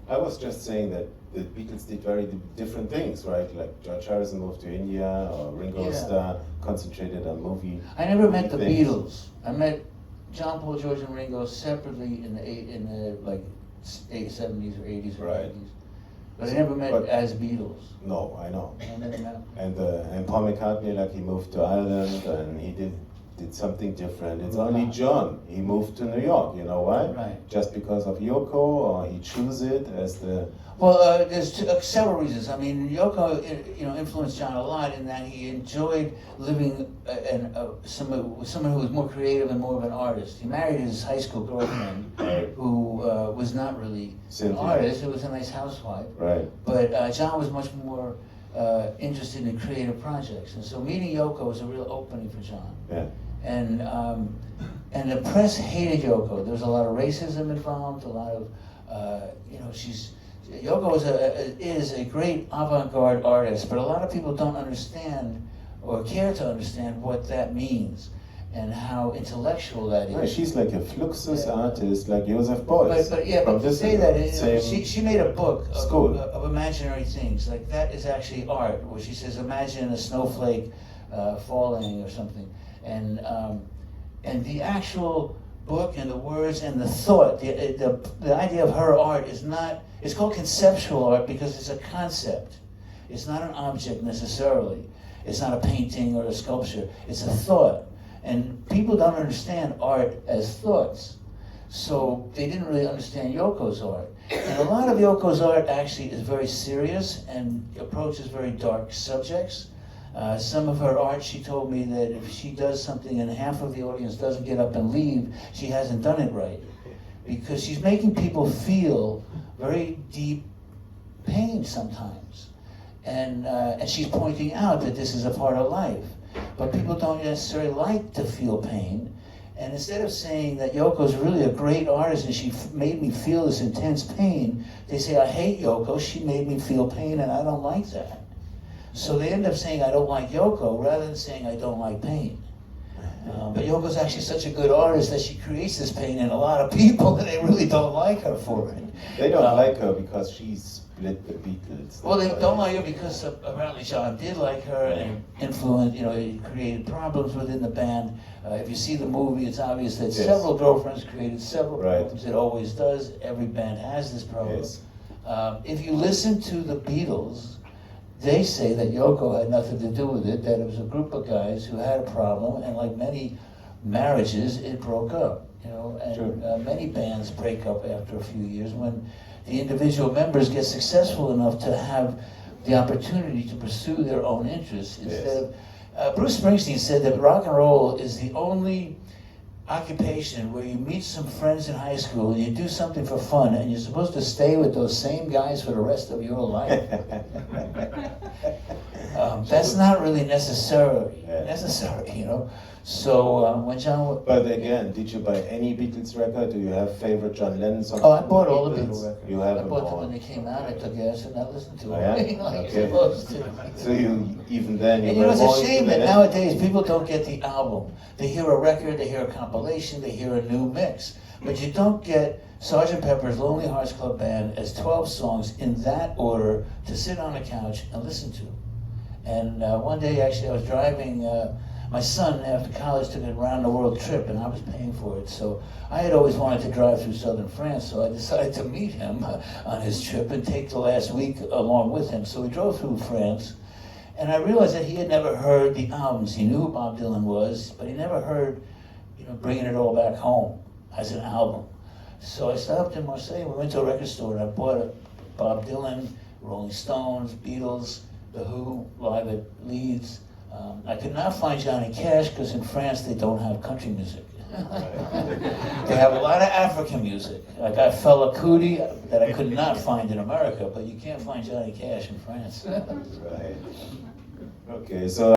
I was just saying that the Beatles did very different things, right? Like George Harrison moved to India, or Ringo Starr concentrated on movie. I never met the things. Beatles. I met John, Paul, George, and Ringo separately in the like 70s or 80s or 90s. But I never met as Beatles. No, I know. I never met. And Paul McCartney, like he moved to Ireland and he did something different. It's only John. He moved to New York. You know why? Right. Just because of Yoko, or he chose it as the. Well, there's several reasons. I mean, Yoko, influenced John a lot in that he enjoyed living with someone who was more creative and more of an artist. He married his high school girlfriend, who was not really an artist. Who was a nice housewife. Right. But John was much more interested in creative projects, and so meeting Yoko was a real opening for John. Yeah. And the press hated Yoko. There was a lot of racism involved. A lot of Yoko is a great avant-garde artist, but a lot of people don't understand or care to understand what that means and how intellectual that is. Right, she's like a fluxus artist, like Joseph Beuys. But to say that, she made a book of imaginary things. Like that is actually art, where she says, imagine a snowflake falling or something. And the actual book and the words and the thought, the idea of her art is not, it's called conceptual art because it's a concept. It's not an object necessarily. It's not a painting or a sculpture. It's a thought. And people don't understand art as thoughts. So they didn't really understand Yoko's art. And a lot of Yoko's art actually is very serious and approaches very dark subjects. Some of her art, she told me that if she does something and half of the audience doesn't get up and leave, she hasn't done it right. Because she's making people feel very deep pain sometimes. And she's pointing out that this is a part of life. But people don't necessarily like to feel pain. And instead of saying that Yoko's really a great artist and she made me feel this intense pain, they say, I hate Yoko, she made me feel pain and I don't like that. So they end up saying I don't like Yoko rather than saying I don't like pain. But Yoko's actually such a good artist that she creates this pain in a lot of people that they really don't like her for it. They don't like her because she split the Beatles. Well, they don't like her because apparently John did like her and influenced, he created problems within the band. If you see the movie, it's obvious that several girlfriends created several problems. It always does. Every band has this problem. Yes. If you listen to the Beatles, they say that Yoko had nothing to do with it, that it was a group of guys who had a problem, and like many marriages, it broke up. Many bands break up after a few years when the individual members get successful enough to have the opportunity to pursue their own interests. Instead of, Bruce Springsteen said that rock and roll is the only occupation where you meet some friends in high school and you do something for fun and you're supposed to stay with those same guys for the rest of your life. That's not really necessary, So when John... But again, did you buy any Beatles record? Do you have favorite John Lennon songs? Oh, I bought all the Beatles records. You have I them bought all. them when they came out. I took acid and I listened to them. Oh, yeah? Like you're supposed to. So you, even then, and it's a shame that nowadays people don't get the album. They hear a record, they hear a compilation, they hear a new mix. But you don't get Sgt. Pepper's Lonely Hearts Club Band as 12 songs in that order to sit on a couch and listen to. And one day, actually, I was driving, my son, after college, took a round-the-world trip, and I was paying for it. So I had always wanted to drive through southern France, so I decided to meet him on his trip and take the last week along with him. So we drove through France, and I realized that he had never heard the albums. He knew who Bob Dylan was, but he never heard, Bringing It All Back Home as an album. So I stopped in Marseille, we went to a record store, and I bought Bob Dylan, Rolling Stones, Beatles, The Who, live at Leeds. I could not find Johnny Cash because in France they don't have country music. They have a lot of African music. Like I Fela Kuti that I could not find in America, but you can't find Johnny Cash in France. Right. Okay, so